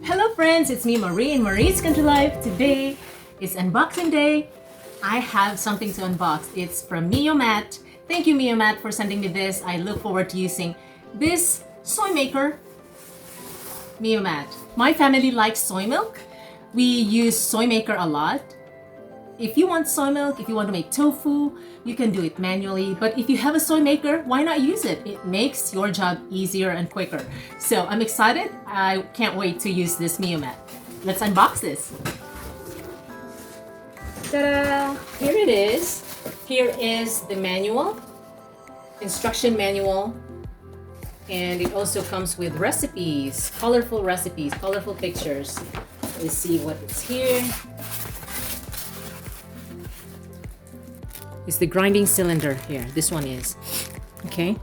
Hello friends, it's me Marie in Marie's Country Life. Today is unboxing day. I have something to unbox. It's from MioMat. Thank you MioMat for sending me this. I look forward to using this soy maker, MioMat. My family likes soy milk. We use soy maker a lot. If you want soy milk, if you want to make tofu, you can do it manually. But if you have a soy maker, why not use it? It makes your job easier and quicker. So I'm excited. I can't wait to use this MioMat. Let's unbox this. Ta-da! Here it is. Here is the manual, instruction manual. And it also comes with recipes, colorful pictures. Let's see what is here. It's the grinding cylinder here. This one is. Okay.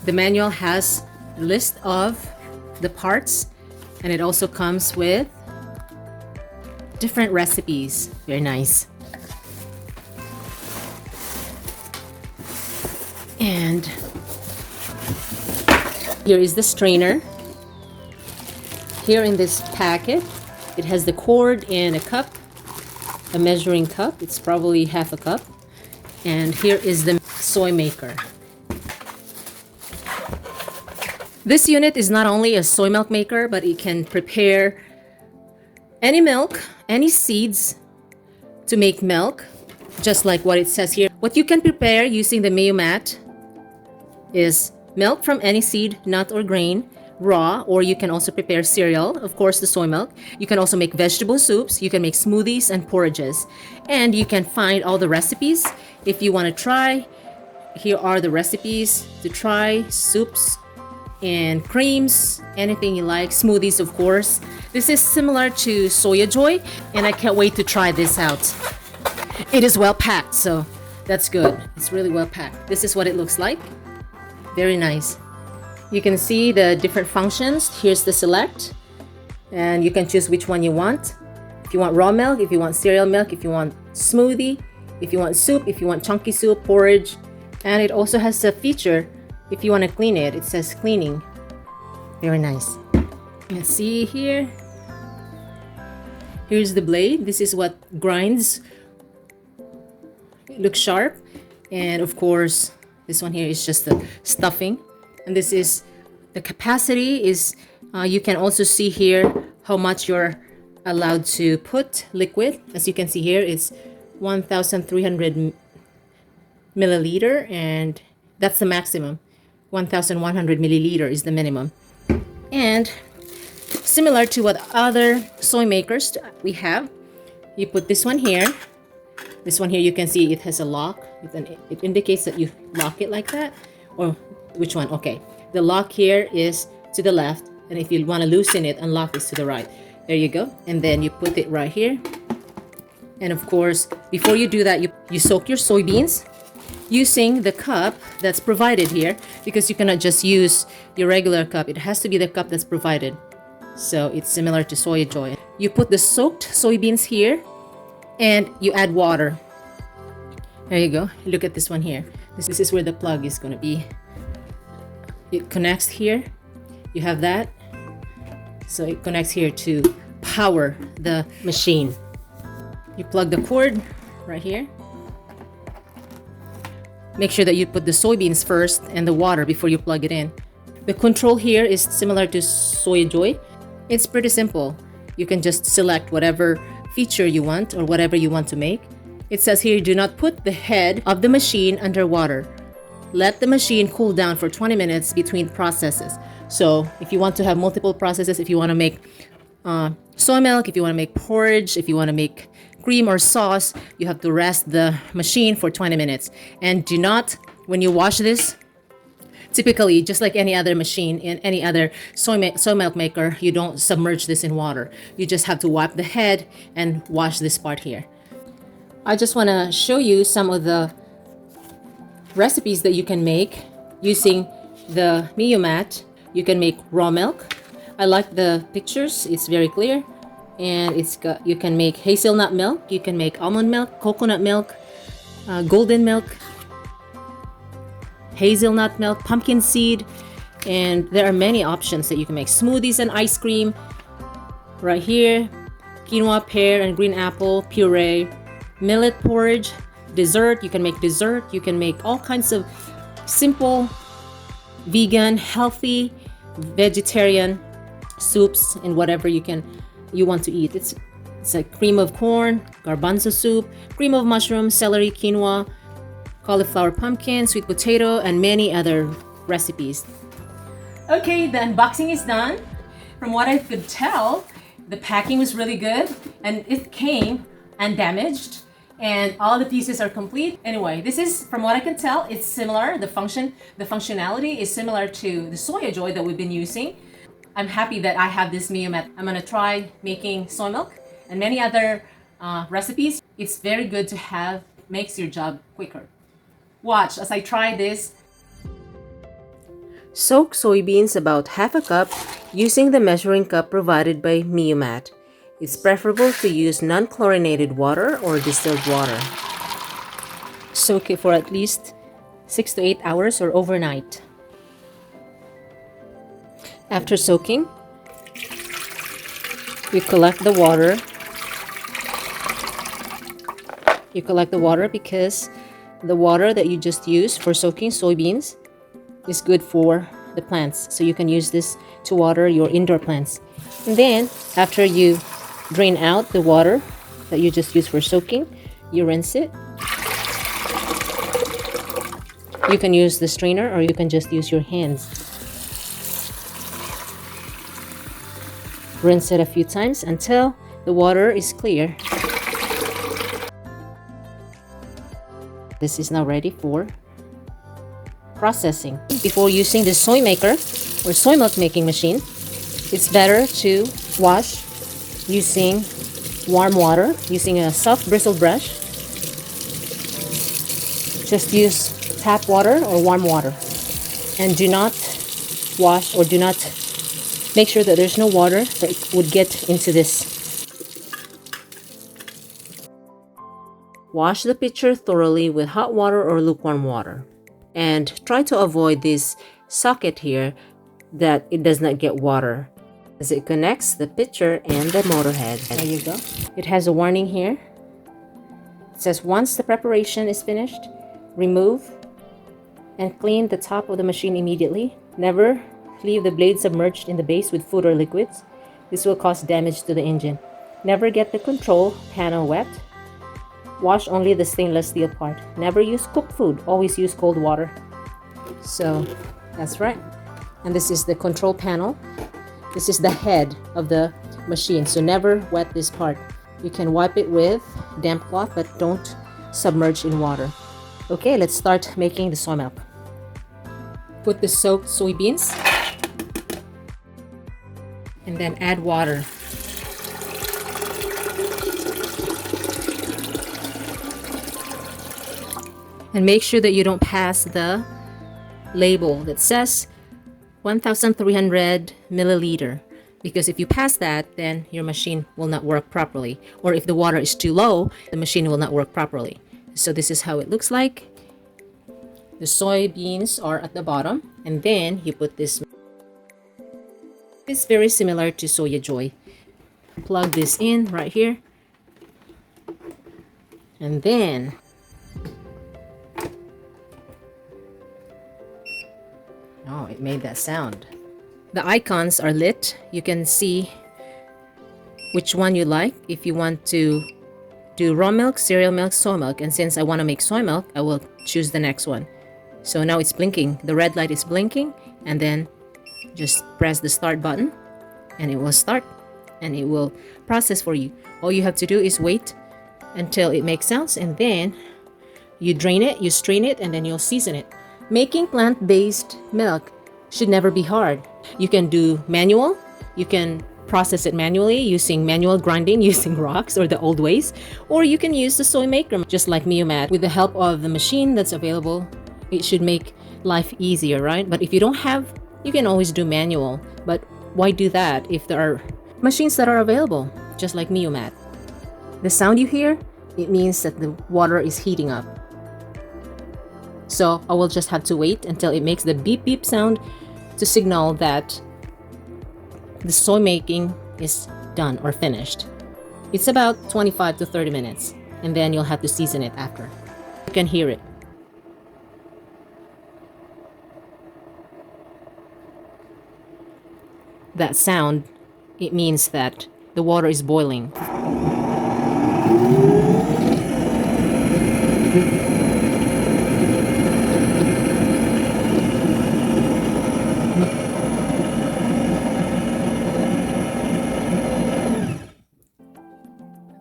The manual has a list of the parts, and it also comes with different recipes. Very nice. And here is the strainer. Here in this packet, it has the cord and a cup, a measuring cup. It's probably half a cup. And here is the soy maker. This unit is not only a soy milk maker, but it can prepare any milk, any seeds to make milk, just like what it says here. What you can prepare using the MioMat is milk from any seed, nut or grain, raw, or you can also prepare cereal, of course the soy milk. You can also make vegetable soups, you can make smoothies and porridges, and you can find all the recipes. If you want to try, here are the recipes to try, soups and creams, anything you like, smoothies of course. This is similar to Soya Joy, and I can't wait to try this out. It is well packed, so that's good. It's really well packed. This is what it looks like. Very nice. You can see the different functions. Here's the select, and you can choose which one you want. If you want raw milk, if you want cereal milk, if you want smoothie, if you want soup, if you want chunky soup, porridge. And it also has a feature, if you want to clean it, it says cleaning. Very nice. Let's see here. Here's the blade. This is what grinds. It looks sharp. And of course, this one here is just the stuffing. And this is the capacity is you can also see here how much you're allowed to put liquid. As you can see here, it's 1,300 milliliter, and that's the maximum. 1,100 milliliter is the minimum. And similar to what other soy makers we have, you put this one here. This one here, you can see it has a lock. It indicates that you lock it like that. Or which one? Okay. The lock here is to the left, and if you want to loosen it, unlock is to the right. There you go. And then you put it right here. And of course, before you do that, you soak your soybeans using the cup that's provided here, because you cannot just use your regular cup. It has to be the cup that's provided. So it's similar to Soy Joy. You put the soaked soybeans here, and you add water. There you go. Look at this one here. This is where the plug is going to be. It connects here. You have that. So it connects here to power the machine. You plug the cord right here. Make sure that you put the soybeans first and the water before you plug it in. The control here is similar to Soy Joy. It's pretty simple. You can just select whatever feature you want or whatever you want to make. It says here, do not put the head of the machine under water. Let the machine cool down for 20 minutes between processes. So if you want to have multiple processes, if you want to make soy milk, if you want to make porridge, if you want to make cream or sauce, you have to rest the machine for 20 minutes. And do not, when you wash this, typically, just like any other machine in any other soy milk maker, you don't submerge this in water. You just have to wipe the head and wash this part here. I just want to show you some of the recipes that you can make using the MioMat. You can make raw milk. I like the pictures. It's very clear. And you can make hazelnut milk. You can make almond milk, coconut milk, golden milk, hazelnut milk, pumpkin seed, and there are many options that you can make. Smoothies and ice cream. right here, quinoa, pear, and green apple puree, millet porridge, dessert. You can make dessert. You can make all kinds of simple, vegan, healthy, vegetarian soups and whatever you want to eat. It's a cream of corn, garbanzo soup, cream of mushroom, celery, quinoa, cauliflower, pumpkin, sweet potato, and many other recipes. Okay, the unboxing is done. From what I could tell, the packing was really good and it came undamaged and all the pieces are complete. Anyway, this is, from what I can tell, it's similar. The functionality is similar to the Soy Joy that we've been using. I'm happy that I have this MioMat. I'm gonna try making soy milk and many other recipes. It's very good to have, makes your job quicker. Watch as I try this. Soak soybeans about half a cup using the measuring cup provided by MioMat. It's preferable to use non-chlorinated water or distilled water. Soak it for at least 6 to 8 hours or overnight. After soaking, you collect the water. You collect the water because the water that you just used for soaking soybeans is good for the plants. So you can use this to water your indoor plants. And then after you drain out the water that you just used for soaking, you rinse it. You can use the strainer or you can just use your hands. Rinse it a few times until the water is clear. This is now ready for processing. Before using the soy maker or soy milk making machine, it's better to wash using warm water, using a soft bristle brush. Just use tap water or warm water. And do not wash or do not make sure that there's no water that would get into this. Wash the pitcher thoroughly with hot water or lukewarm water. And try to avoid this socket here that it does not get water as it connects the pitcher and the motor head. There you go. It has a warning here. It says once the preparation is finished, remove and clean the top of the machine immediately. Never leave the blade submerged in the base with food or liquids. This will cause damage to the engine. Never get the control panel wet. Wash only the stainless steel part. Never use cooked food. Always use cold water. So that's right. And this is the control panel. This is the head of the machine. So never wet this part. You can wipe it with damp cloth, but don't submerge in water. Okay, let's start making the soy milk. Put the soaked soybeans and then add water. And make sure that you don't pass the label that says 1,300 milliliter, because if you pass that, then your machine will not work properly. Or if the water is too low, the machine will not work properly. So this is how it looks like. The soybeans are at the bottom, and then you put this. It's very similar to Soy Joy. Plug this in right here, and then oh, it made that sound. The icons are lit. You can see which one you like. If you want to do raw milk, cereal milk, soy milk, and since I want to make soy milk, I will choose the next one. So now it's blinking. The red light is blinking, and then just press the start button and it will start and it will process for you. All you have to do is wait until it makes sounds, and then you drain it, you strain it, and then you'll season it. Making plant-based milk should never be hard. You can do manual. You can process it manually using manual grinding using rocks or the old ways, or you can use the soy maker just like MioMat. With the help of the machine that's available, it should make life easier, right? But if you don't have, you can always do manual. But why do that if there are machines that are available just like MioMat? The sound you hear, it means that the water is heating up. So I will just have to wait until it makes the beep beep sound to signal that the soy making is done or finished. It's about 25 to 30 minutes, and then you'll have to season it after. You can hear it. That sound, it means that the water is boiling.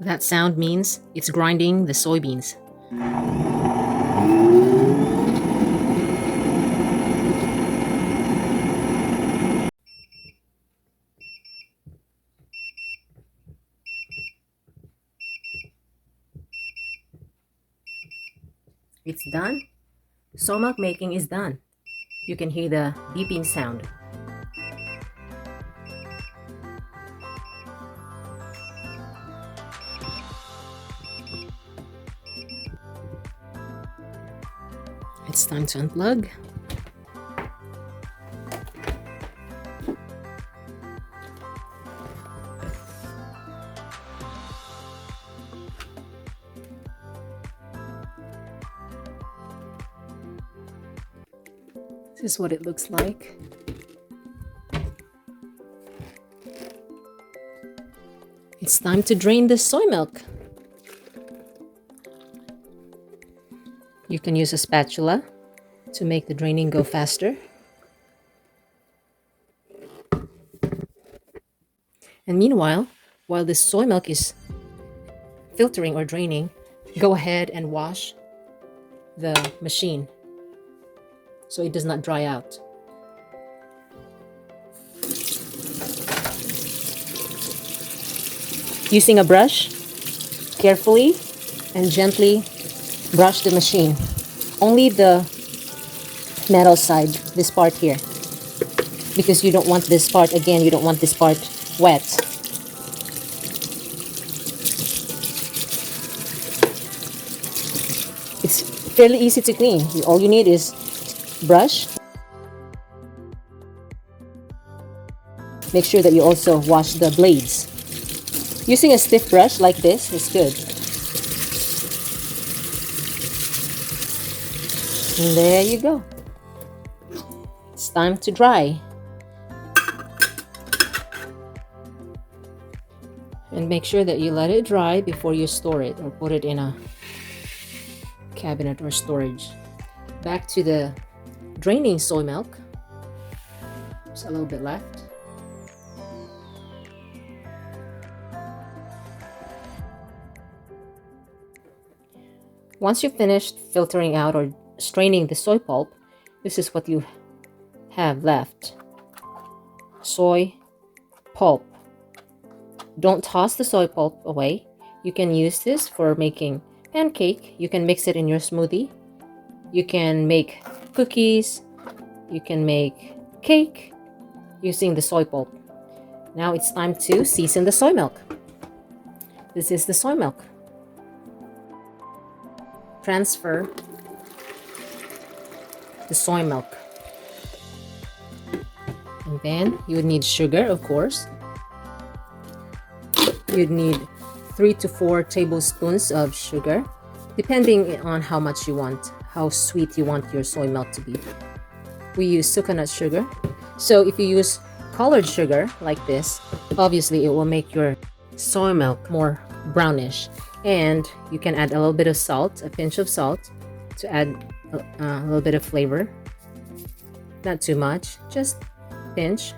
That sound means it's grinding the soybeans. It's done. Soy milk making is done. You can hear the beeping sound. It's time to unplug. This is what it looks like. It's time to drain the soy milk. You can use a spatula to make the draining go faster. And meanwhile, while the soy milk is filtering or draining, go ahead and wash the machine so it does not dry out. Using a brush, carefully and gently brush the machine. Only the metal side, this part here. Because you don't want this part, again, you don't want this part wet. It's fairly easy to clean. All you need is brush. Make sure that you also wash the blades. Using a stiff brush like this is good. And there you go. It's time to dry. And make sure that you let it dry before you store it or put it in a cabinet or storage. Back to the draining soy milk. There's a little bit left. Once you've finished filtering out or straining the soy pulp, this is what you have left. Soy pulp. Don't toss the soy pulp away. You can use this for making pancake. You can mix it in your smoothie. You can make cookies. You can make cake using the soy pulp. Now it's time to season the soy milk. This is the soy milk. Transfer the soy milk. And then you would need sugar, of course. You'd need 3 to 4 tablespoons of sugar, depending on how much you want, how sweet you want your soy milk to be. We use coconut sugar. So if you use colored sugar like this, obviously it will make your soy milk more brownish. And you can add a little bit of salt, a pinch of salt, to add a little bit of flavor. Not too much, just a pinch,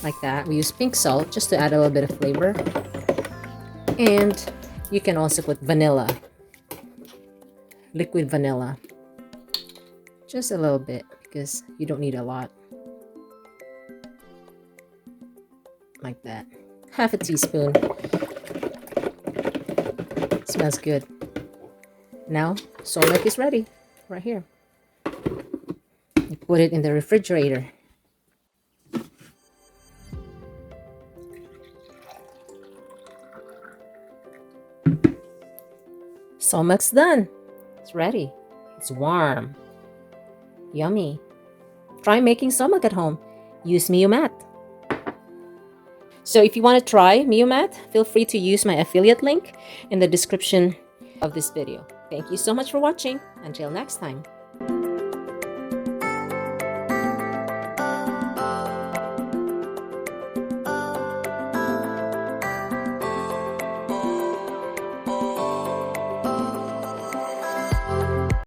like that. We use pink salt just to add a little bit of flavor. And you can also put vanilla, liquid vanilla. Just a little bit, because you don't need a lot. Like that. Half a teaspoon. Smells good. Now, soy milk is ready. Right here. You put it in the refrigerator. Soy milk's done. It's ready. It's warm. Yummy. Try making soy milk at home. Use MioMat. So if you want to try MioMat, feel free to use my affiliate link in the description of this video. Thank you so much for watching. Until next time.